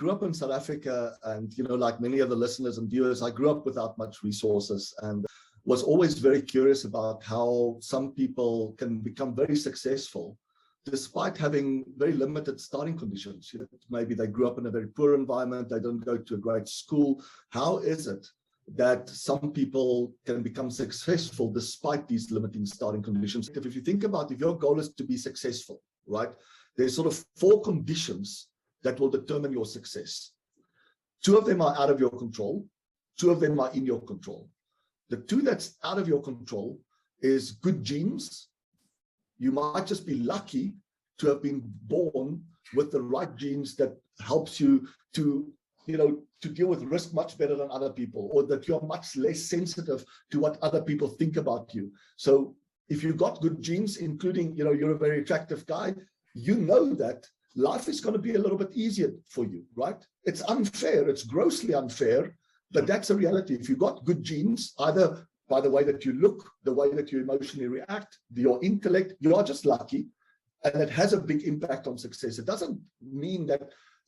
grew up in South Africa, and like many of the listeners and viewers, I grew up without much resources and was always very curious about how some people can become very successful despite having very limited starting conditions. Maybe they grew up in a very poor environment, they don't go to a great school. How is it that some people can become successful despite these limiting starting conditions? If you think about, if your goal is to be successful, right, there's sort of 4 conditions that will determine your success. 2 of them are out of your control, 2 of them are in your control. The 2 that's out of your control is good genes. You might just be lucky to have been born with the right genes that helps you to deal with risk much better than other people, or that you're much less sensitive to what other people think about you. So if you've got good genes, including, you're a very attractive guy, that life is going to be a little bit easier for you, right? It's unfair. It's grossly unfair, but that's a reality. If you've got good genes, either by the way that you look, the way that you emotionally react, your intellect, you are just lucky, and it has a big impact on success. It doesn't mean that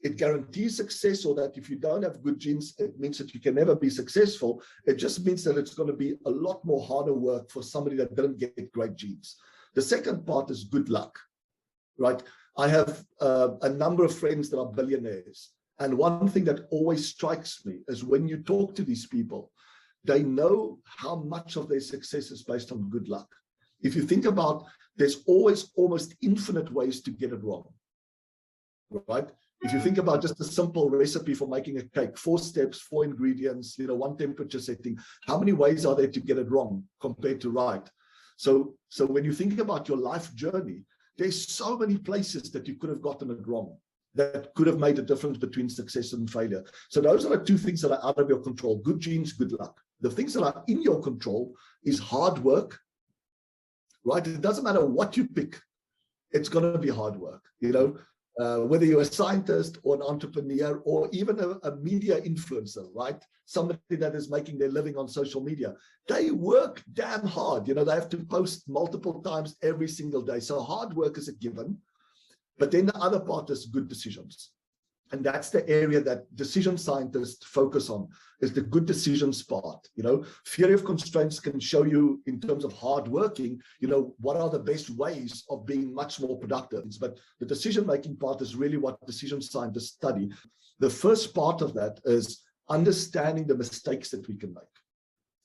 it guarantees success, or that if you don't have good genes, it means that you can never be successful. It just means that it's going to be a lot more harder work for somebody that didn't get great genes. The second part is good luck, right? I have a number of friends that are billionaires. And one thing that always strikes me is when you talk to these people, they know how much of their success is based on good luck. If you think about, there's always almost infinite ways to get it wrong, right? If you think about just a simple recipe for making a cake, 4 steps, 4 ingredients, 1 temperature setting, how many ways are there to get it wrong compared to right? So when you think about your life journey, there's so many places that you could have gotten it wrong that could have made a difference between success and failure. So those are the 2 things that are out of your control: good genes, good luck. The things that are in your control is hard work, right? It doesn't matter what you pick, it's going to be hard work. Whether you're a scientist or an entrepreneur or even a media influencer, right? Somebody that is making their living on social media, they work damn hard. They have to post multiple times every single day. So hard work is a given. But then the other part is good decisions. And that's the area that decision scientists focus on, is the good decisions part. Theory of constraints can show you, in terms of hard working, what are the best ways of being much more productive. But the decision-making part is really what decision scientists study. The first part of that is understanding the mistakes that we can make.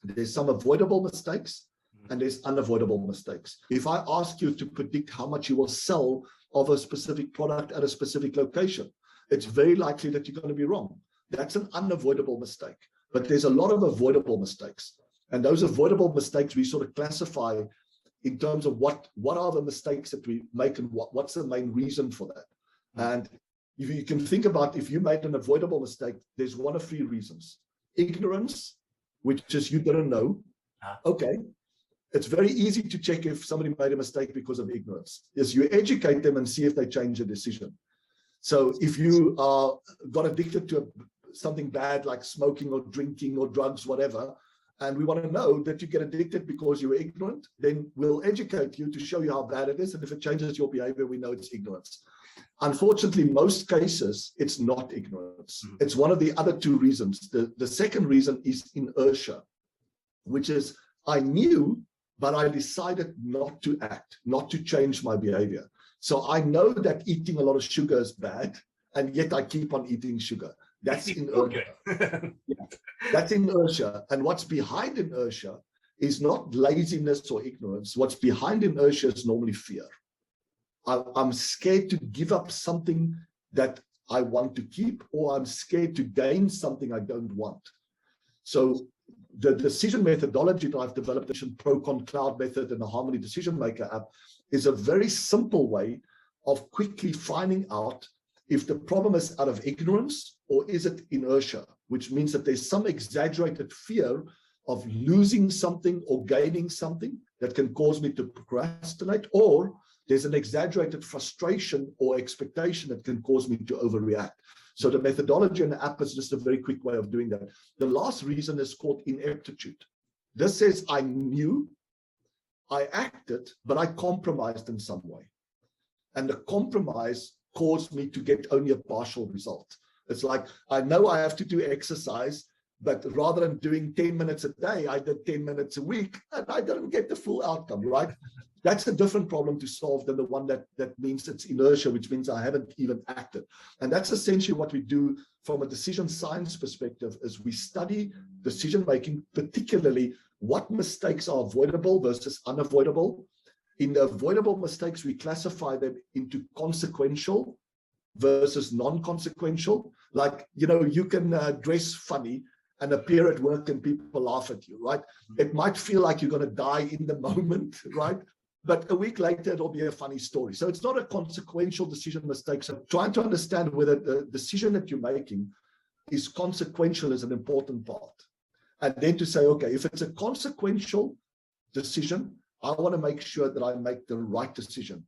There's some avoidable mistakes and there's unavoidable mistakes. If I ask you to predict how much you will sell of a specific product at a specific location, it's very likely that you're going to be wrong. That's an unavoidable mistake. But there's a lot of avoidable mistakes. And those avoidable mistakes we sort of classify in terms of what are the mistakes that we make and what's the main reason for that. And if you can think about, if you made an avoidable mistake, there's 1 of 3 reasons. Ignorance, which is you didn't know. Okay. It's very easy to check if somebody made a mistake because of ignorance. Is you educate them and see if they change a decision. So if you got addicted to something bad like smoking or drinking or drugs, whatever, and we want to know that you get addicted because you were ignorant, then we'll educate you to show you how bad it is. And if it changes your behavior, we know it's ignorance. Unfortunately, most cases, it's not ignorance. It's one of the other 2 reasons. The second reason is inertia, which is I knew, but I decided not to act, not to change my behavior. So I know that eating a lot of sugar is bad, and yet I keep on eating sugar. That's inertia. Yeah. That's inertia. And what's behind inertia is not laziness or ignorance. What's behind inertia is normally fear. I'm scared to give up something that I want to keep, or I'm scared to gain something I don't want. So the decision methodology that I've developed, the Procon Cloud method and the Harmony Decision Maker app, is a very simple way of quickly finding out if the problem is out of ignorance or is it inertia, which means that there's some exaggerated fear of losing something or gaining something that can cause me to procrastinate, or there's an exaggerated frustration or expectation that can cause me to overreact. So the methodology in the app is just a very quick way of doing that. The last reason is called ineptitude. This says I knew, I acted, but I compromised in some way. And the compromise caused me to get only a partial result. It's like, I know I have to do exercise, but rather than doing 10 minutes a day, I did 10 minutes a week, and I didn't get the full outcome, right? That's a different problem to solve than the one that means it's inertia, which means I haven't even acted. And that's essentially what we do from a decision science perspective, is we study decision-making, particularly what mistakes are avoidable versus unavoidable. In the avoidable mistakes, we classify them into consequential versus non-consequential. Like, you can dress funny and appear at work and people laugh at you, right? It might feel like you're going to die in the moment, right? But a week later, it'll be a funny story. So it's not a consequential decision mistake. So trying to understand whether the decision that you're making is consequential is an important part. And then to say, okay, if it's a consequential decision, I want to make sure that I make the right decision.